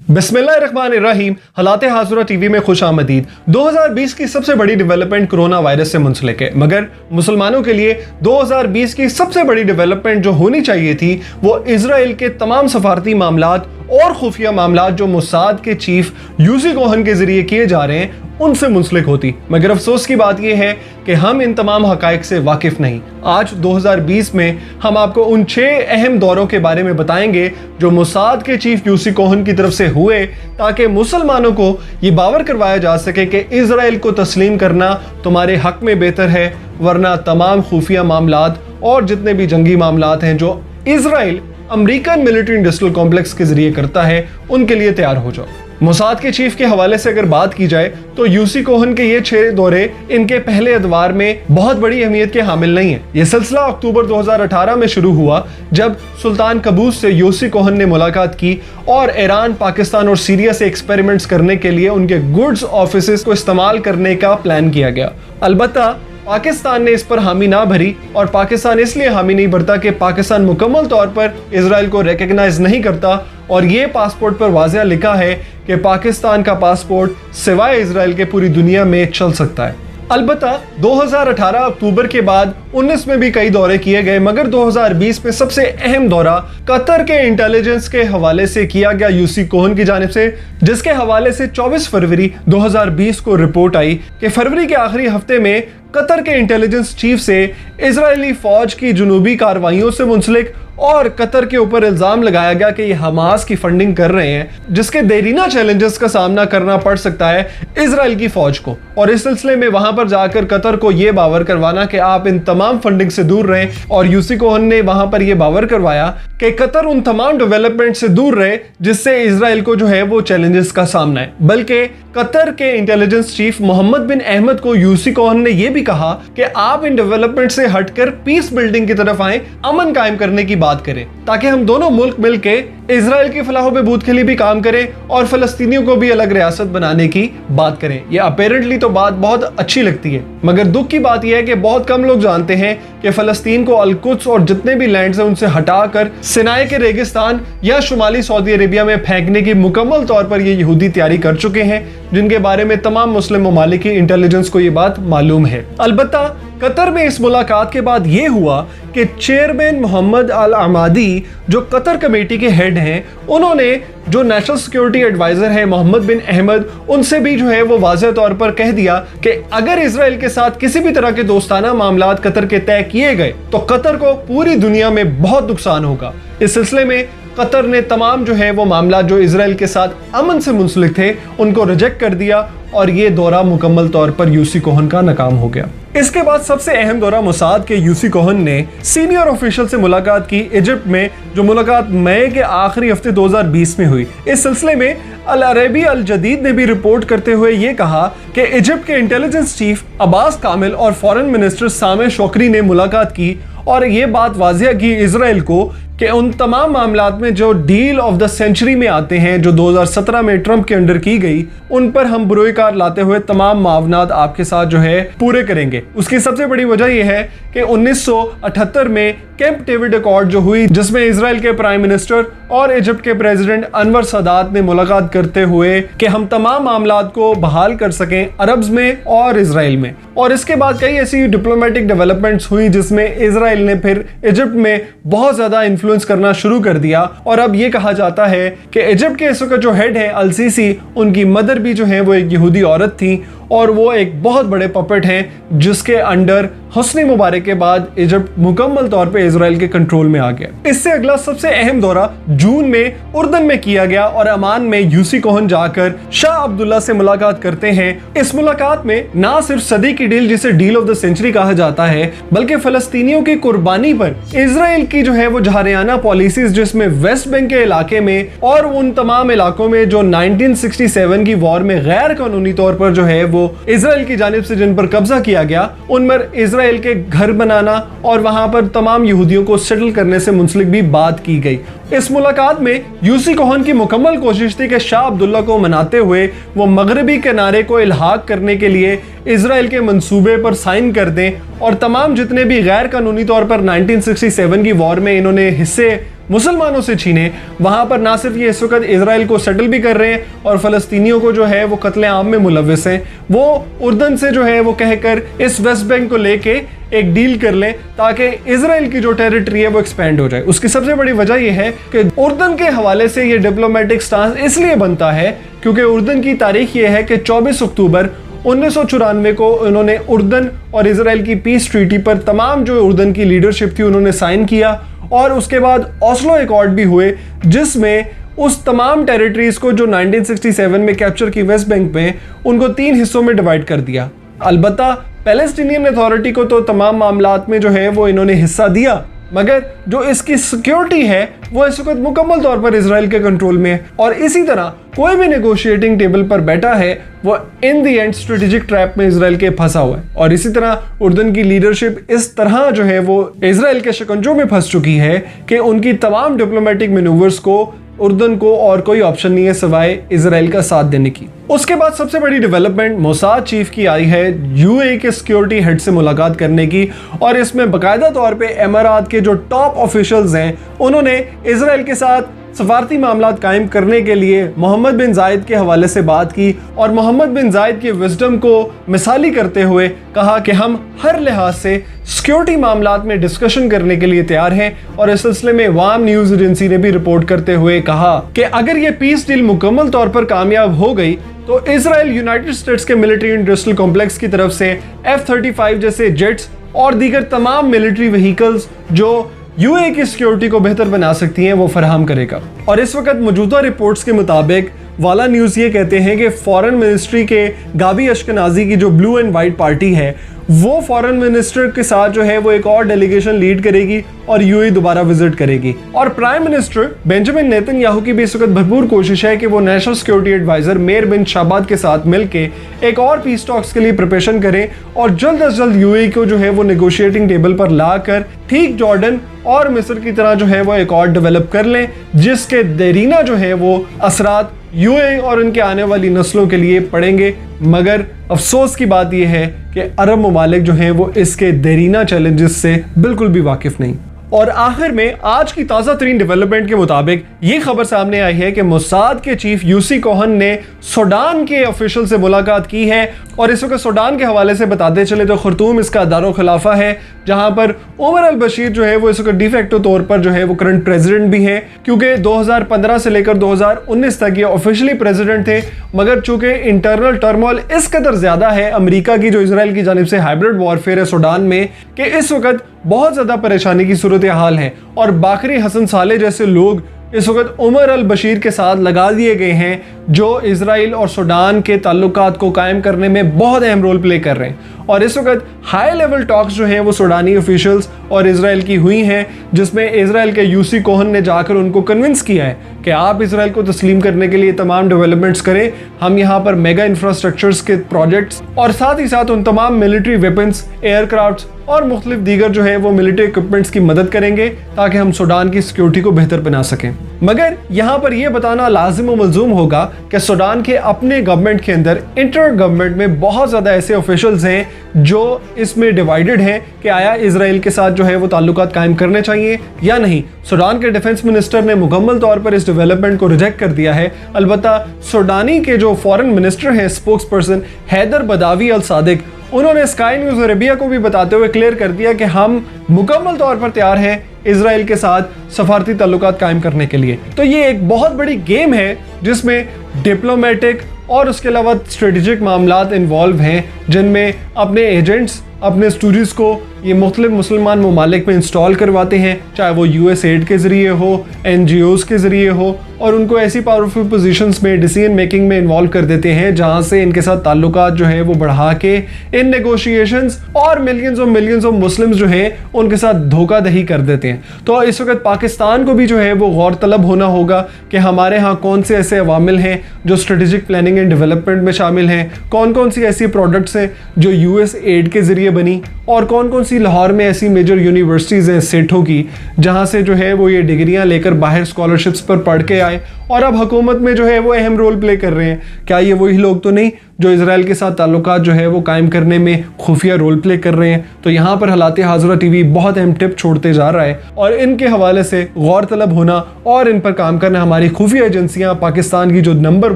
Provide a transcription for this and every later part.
बिस्मिल्लाहिर्रहमानिर्रहीम। हालात हाज़िरा टीवी में खुश आमदीद। 2020 की सबसे बड़ी डेवलपमेंट कोरोना वायरस से मुंसलिक है, मगर मुसलमानों के लिए 2020 की सबसे बड़ी डेवलपमेंट जो होनी चाहिए थी वो इजराइल के तमाम सफारती मामलात और खुफिया मामलात जो मोसाद के चीफ यूसी कोहन के जरिए किए जा रहे हैं उनसे मुंसलिक होती। मगर अफसोस की बात यह है कि हम इन तमाम हकाइक से वाकिफ नहीं। आज 2020 में हम आपको उन 6 अहम दौरों के बारे में बताएंगे जो मोसाद के चीफ यूसी कोहन की तरफ से हुए, ताकि मुसलमानों को ये बावर करवाया जा सके कि इजराइल को तस्लीम करना तुम्हारे हक में बेहतर है, वरना तमाम खुफिया मामलात और जितने भी जंगी मामलात हैं जो Israel American military industrial complex के जरिए करता है उनके लिए तैयार हो जाओ। मोसाद के चीफ के हवाले से अगर बात की जाए तो यूसी कोहन के ये 6 दौरे इनके पहले अदवार में बहुत बड़ी अहमियत के हामिल नहीं है। यह सिलसिला अक्टूबर 2018 में शुरू हुआ जब सुल्तान कबूस से यूसी कोहन ने मुलाकात की और ईरान, पाकिस्तान और सीरिया से एक्सपेरिमेंट्स करने के लिए उनके गुड्स ऑफिसेस को इस्तेमाल करने का प्लान किया गया। अलबत्ता पाकिस्तान ने इस पर हामी ना भरी, और पाकिस्तान इसलिए हामी नहीं भरता कि पाकिस्तान मुकम्मल तौर पर इजराइल को रिकग्नाइज नहीं करता, और ये पासपोर्ट पर वाज़िया लिखा है कि पाकिस्तान का पासपोर्ट सिवाय इजराइल के पूरी दुनिया में चल सकता है। अलबत्ता 2018 अक्टूबर के बाद 19 में भी कई दौरे किए गए, मगर 2020 में सबसे अहम दौरा कतर के इंटेलिजेंस के हवाले से किया गया यूसी कोहन की जानिब से, जिसके हवाले से 24 फरवरी 2020 को रिपोर्ट आई कि फरवरी के आखिरी हफ्ते में कतर के इंटेलिजेंस चीफ से इजरायली फौज की जुनूबी कार्रवाइयों से मुंसलिक और कतर के ऊपर इल्जाम लगाया गया कि ये हमास की फंडिंग कर रहे हैं, जिसके देरीना चैलेंजेस का सामना करना पड़ सकता है इजराइल की फौज को। और इस सिलसिले में वहां पर जाकर कतर को यह बावर करवाना कि आप इन तमाम फंडिंग से दूर रहें, और यूसी कोहन ने वहां पर यह बावर करवाया कि कतर उन तमाम डेवलपमेंट से दूर रहे जिससे इजराइल को जो है वो चैलेंजेस का सामना है। बल्कि कतर के इंटेलिजेंस चीफ मोहम्मद बिन अहमद को यूसी कोहन ने यह भी कहा कि आप इन डेवलपमेंट से हटकर पीस बिल्डिंग की तरफ आए, अमन कायम करने की बात करें, ताकि हम दोनों मुल्क मिलके इजराइल की फलाह बहबूद के लिए भी काम करें और फलस्तीनियों को भी अलग रियासत बनाने की बात करें। ये अपेरेंटली तो बात बहुत अच्छी लगती है, मगर दुख की बात यह है कि बहुत कम लोग जानते हैं कि फलस्तीन को अल-कुद्स और जितने भी लैंड्स हैं उनसे हटाकर सिनाई के रेगिस्तान या शुमाली सऊदी अरेबिया में फेंकने की मुकम्मल तौर पर ये यहूदी तैयारी कर चुके हैं, जिनके बारे में तमाम मुस्लिम ममालिक की इंटेलिजेंस को ये बात मालूम है। अलबत्ता कतर में इस मुलाकात के बाद ये हुआ कि चेयरमैन मोहम्मद अल अमादी जो कतर कमेटी के हेड हैं, उन्होंने जो नेशनल सिक्योरिटी एडवाइजर है मोहम्मद बिन अहमद, उनसे भी जो है वो वाज़ेह तौर पर कह दिया कि अगर इजराइल के साथ किसी भी तरह के दोस्ताना मामलात कतर के तय किए गए तो कतर को पूरी दुनिया में बहुत नुकसान होगा। इस सिलसिले में कतर ने तमाम जो है वो मामला जो इजराइल के साथ अमन से मुंसलिक थे उनको रिजेक्ट कर दिया, और ये दौरा मुकम्मल तौर पर यूसी कोहन का नाकाम हो गया। इसके बाद सबसे अहम दौरा मोसाद के यूसी कोहन ने सीनियर ऑफिशियल से मुलाकात की इजिप्ट में, जो मुलाकात मई के आखिरी हफ्ते 2020 में हुई। इस सिलसिले में अल अरबी अल जदीद ने भी रिपोर्ट करते हुए ये कहा कि इजिप्ट के इंटेलिजेंस चीफ अब्बास कामिल और फॉरेन मिनिस्टर सामे शौकरी ने मुलाकात की और ये बात वाज़िया की इजराइल को कि उन तमाम मामलात में जो डील ऑफ द सेंचुरी में आते हैं जो 2017 में ट्रंप के अंडर की गई, उन पर हम बुरोकार लाते हुए तमाम मावनात आपके साथ जो है पूरे करेंगे। उसकी सबसे बड़ी वजह यह है कि 1978 में कैंप डेविड अकॉर्ड जो हुई, जिसमें इजराइल के प्राइम मिनिस्टर और इजिप्ट के प्रेसिडेंट अनवर सदात ने मुलाकात करते हुए कि हम तमाम मामलात को बहाल कर सकें अरब्स में और इजराइल में। और इसके बाद कई ऐसी डिप्लोमेटिक डेवलपमेंट्स हुई जिसमें इजराइल ने फिर इजिप्ट में बहुत ज्यादा इन्फ्लुएंस करना शुरू कर दिया, और अब ये कहा जाता है कि इजिप्ट के इस वक्त जो हेड है अल सीसी, उनकी मदर भी जो है वो एक यहूदी औरत थी, और वो एक बहुत बड़े पपेट हैं जिसके अंडर हुस्नी मुबारक के बाद इजिप्ट मुकम्मल तौर पे इजराइल के कंट्रोल में आ गया। इससे अगला सबसे अहम दौरा जून में उर्दन में किया गया, और अमान में यूसी कोहन जाकर शाह अब्दुल्ला से मुलाकात करते हैं। इस मुलाकात में ना सिर्फ सदी की डील जिसे डील ऑफ द सेंचुरी कहा जाता है, बल्कि फलस्तीनियों की कुर्बानी पर इजराइल की जो है वो जहारियाना पॉलिसीज, जिसमें वेस्ट बैंक के इलाके में और उन तमाम इलाकों में जो 1967 की वॉर में गैर कानूनी तौर पर जो है वो इजराइल की जानिब से जिन पर कब्जा किया गया, उन पर इजराइल के घर बनाना और वहां पर तमाम यहूदियों को सेटल करने से मुंसलिक भी बात की गई। इस मुलाकात में यूसी कोहन की मुकम्मल कोशिश थी कि शाह अब्दुल्ला को मनाते हुए वो मगरबी किनारे को इल्हाक करने के लिए इजराइल के मंसूबे पर साइन कर दें, और तमाम जितने भी गैर कानूनी तौर पर 1967 की वॉर में इन्होंने हिस्से मुसलमानों से छीने, वहां पर ना सिर्फ ये इस वक्त इजराइल को सेटल भी कर रहे हैं और फलस्तीनियों को जो है वो कत्ले आम में मुलव्विस हैं, वो उर्दन से जो है वो कहकर इस वेस्ट बैंक को लेके एक डील कर लें ताकि इजराइल की जो टेरिटरी है वो एक्सपेंड हो जाए। उसकी सबसे बड़ी वजह यह है कि उर्दन के हवाले से ये डिप्लोमेटिक स्टांस इसलिए बनता है क्योंकि उर्दन की तारीख ये है कि 24 अक्टूबर 1994 को उन्होंने उर्दन और इजराइल की पीस ट्रीटी पर तमाम जो उर्दन की लीडरशिप थी उन्होंने साइन किया और उसके बाद ओस्लो अकॉर्ड भी हुए जिसमें उस तमाम टेरिटरीज को जो 1967 में कैप्चर की वेस्ट बैंक में उनको 3 हिस्सों में डिवाइड कर दिया। अलबत्ता पैलेस्टीनियन अथॉरिटी को तो तमाम मामलात में जो है वो इन्होंने हिस्सा दिया, मगर जो इसकी सिक्योरिटी है वो इस वक्त मुकम्मल तौर पर इजराइल के कंट्रोल में है और इसी तरह कोई भी नेगोशिएटिंग टेबल पर बैठा है वो in the end strategic trap में इजराइल के फंसा हुआ है। और इसी तरह उर्दन की लीडरशिप इस तरह जो है वो इजराइल के शिकंजों में फंस चुकी है कि उनकी तमाम डिप्लोमेटिक मैनूवर्स को उर्दन को और कोई ऑप्शन नहीं है सिवाय इजराइल का साथ देने की। उसके बाद सबसे बड़ी डेवलपमेंट मोसाद चीफ की आई है यूएई के सिक्योरिटी हेड से मुलाकात करने की और इसमें बाकायदा तौर पे इमारात के जो टॉप ऑफिशियल्स हैं उन्होंने इजराइल के साथ सफारती मामलात कायम करने के लिए मोहम्मद बिन जायद के हवाले से बात की और मोहम्मद बिन जायद के विजडम को मिसाली करते हुए कहा कि हम हर लिहाज से सिक्योरिटी मामलात में डिस्कशन करने के लिए तैयार हैं। और इस सिलसिले में वाम न्यूज एजेंसी ने भी रिपोर्ट करते हुए कहा कि अगर ये पीस डील मुकम्मल तौर पर कामयाब हो गई तो इजराइल यूनाइटेड स्टेट्स के मिलिट्री इंडस्ट्रियल कॉम्प्लेक्स की तरफ से F-35 जैसे जेट्स और दीगर तमाम मिलिट्री व्हीकल्स जो यूएई की सिक्योरिटी को बेहतर बना सकती हैं वो फराहम करेगा। और इस वक्त मौजूदा रिपोर्ट्स के मुताबिक वाला न्यूज़ ये कहते हैं कि फॉरेन मिनिस्ट्री के गाबी अश्कनाजी की जो ब्लू एंड वाइट पार्टी है वो फॉरेन मिनिस्टर के साथ जो है वो एक और डेलीगेशन लीड करेगी और यूएई दोबारा विजिट करेगी। और प्राइम मिनिस्टर बेंजामिन नेतन्याहू की भी इस वक्त भरपूर कोशिश है कि वो नेशनल सिक्योरिटी एडवाइजर मेयर बिन शाबाद के साथ मिलकर एक और पीस टॉक्स के लिए प्रिपरेशन करें और जल्द अज जल्द यूएई को जो है वो नेगोशिएटिंग टेबल पर लाकर ठीक जॉर्डन और मिस्र की तरह जो है वो एक और डेवलप कर लें जिसके देरीना जो है वो असरात यूएई और उनके आने वाली नस्लों के लिए पड़ेंगे। मगर अफसोस की बात यह है कि अरब ममालिक जो हैं वो इसके देरीना चैलेंजेस से बिल्कुल भी वाकिफ नहीं। और आखिर में आज की ताज़ा तरीन डेवलपमेंट के मुताबिक ये खबर सामने आई है कि मोसाद के चीफ यूसी कोहन ने सूडान के ऑफिशियल से मुलाकात की है और इस वक्त सूडान के हवाले से बताते चले तो खर्तूम इसका दारो खिलाफा है जहां पर उमर अल बशीर जो है वो इस वक्त डिफेक्टो तौर पर जो है वो करंट प्रेसिडेंट भी है क्योंकि 2015 से लेकर 2019 तक ये ऑफिशियली प्रेसिडेंट थे। मगर चूंकि इंटरनल टर्मोइल इस कदर ज्यादा है अमेरिका की जो इजराइल की जानिब से हाइब्रिड वॉरफेयर है सूडान में कि इस वक्त बहुत ज़्यादा परेशानी की सूरत हाल है और बाकरी हसन साले जैसे लोग इस वक्त उमर अल बशीर के साथ लगा दिए गए हैं जो इजराइल और सूडान के ताल्लुकात को कायम करने में बहुत अहम रोल प्ले कर रहे हैं। और इस वक्त हाई लेवल टॉक्स जो हैं वो सूडानी ऑफिशियल्स और इजराइल की हुई हैं जिसमें इजराइल के यूसी कोहन ने जाकर उनको कन्विंस किया है कि आप इजराइल को तस्लीम करने के लिए तमाम डेवलपमेंट्स करें, हम यहाँ पर मेगा इंफ्रास्ट्रक्चर्स के प्रोजेक्ट्स और साथ ही साथ उन तमाम मिलिट्री वेपन्स, एयरक्राफ्ट्स और मुख्तलिफ दीगर जो है वो मिलिट्री इक्विपमेंट्स की मदद करेंगे ताकि हम सूडान की सिक्योरिटी को बेहतर बना सकें। मगर यहाँ पर यह बताना लाजिम व मलजूम होगा कि सूडान के अपने गवर्नमेंट के अंदर इंटर गवर्नमेंट में बहुत ज़्यादा ऐसे ऑफिशियल्स हैं जो इसमें डिवाइडेड हैं कि आया इजराइल के साथ जो है वो ताल्लुकात कायम करने चाहिए या नहीं। सूडान के डिफेंस मिनिस्टर ने मुकम्मल तौर पर इस डेवलपमेंट को रिजेक्ट कर दिया है। अलबत्ता सूडानी के जो फॉरेन मिनिस्टर हैं स्पोक्स पर्सन हैदर बदावी अल सादिक, उन्होंने स्काई न्यूज़ अरेबिया को भी बताते हुए क्लियर कर दिया कि हम मुकम्मल तौर पर तैयार हैं इजराइल के साथ सफारती ताल्लुकात कायम करने के लिए। तो ये एक बहुत बड़ी गेम है जिसमें डिप्लोमेटिक और उसके अलावा स्ट्रेटेजिक मामलात इन्वॉल्व हैं जिनमें अपने एजेंट्स अपने स्टूडेंट्स को ये मुख्तलिफ मुसलमान ममालिक में इंस्टॉल करवाते हैं, चाहे वो USAID के ज़रिए हो, NGOs के ज़रिए हो, और उनको ऐसी पावरफुल पोजीशंस में डिसीजन मेकिंग में इन्वॉल्व कर देते हैं जहां से इनके साथ ताल्लुकात जो है वो बढ़ा के इन नेगोशिएशंस और मिलियंस ऑफ मुस्लिम्स जो हैं उनके साथ धोखाधड़ी कर देते हैं। तो इस वक्त पाकिस्तान को भी जो है वो गौर तलब होना होगा कि हमारे यहाँ कौन से ऐसे अवामिल हैं जो स्ट्रेटेजिक प्लानिंग एंड डेवलपमेंट में शामिल हैं, कौन कौन सी ऐसी प्रोडक्ट्स हैं जो USAID के ज़रिए बनी, और कौन कौन सी लाहौर में ऐसी मेजर यूनिवर्सिटीज़ हैं सेठों की जहाँ से जो है वो ये डिग्रियाँ लेकर बाहर स्कॉलरशिप्स पर पढ़ के आए और अब हुकूमत में जो है वो अहम रोल प्ले कर रहे हैं। क्या ये वही लोग तो नहीं जो इसराइल के साथ ताल्लुकात जो है वो कायम करने में खुफिया रोल प्ले कर रहे हैं। तो यहाँ पर हालात हाज़िरा टीवी बहुत अहम टिप छोड़ते जा रहा है और इनके हवाले से गौर तलब होना और इन पर काम करना हमारी खुफिया एजेंसियां पाकिस्तान की जो नंबर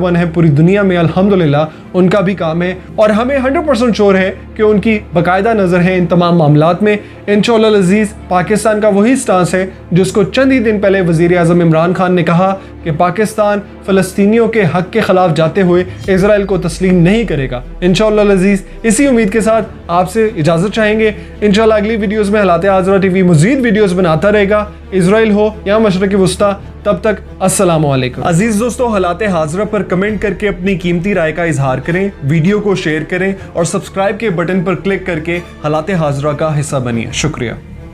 1 है पूरी दुनिया में अल्हम्दुलिल्लाह उनका भी काम है और हमें 100% श्योर है कि उनकी बाकायदा नज़र है इन तमाम मामलात में। इंशाअल्लाह अज़ीज़ पाकिस्तान का वही स्टांस है जिसको चंद ही दिन पहले वज़ीर आज़म इमरान खान ने कहा कि पाकिस्तान फ़लस्तीनियों के हक के खिलाफ जाते हुए इसराइल को तस्लीम नहीं करेगा। इंशाअल्लाह अज़ीज़ इसी उम्मीद के साथ आपसे इजाज़त चाहेंगे। इंशाअल्लाह अगली वीडियोज़ में हालात हाज़िरा टीवी मज़ीद वीडियोज़ बनाता रहेगा, इसराइल हो या मशरक़ वुस्ता। तब तक अस्सलामु अलैकुम। अजीज दोस्तों, हालात हाज़िरा पर कमेंट करके अपनी कीमती राय का इजहार करें, वीडियो को शेयर करें और सब्सक्राइब के बटन पर क्लिक करके हालात हाज़िरा का हिस्सा बनिए। शुक्रिया।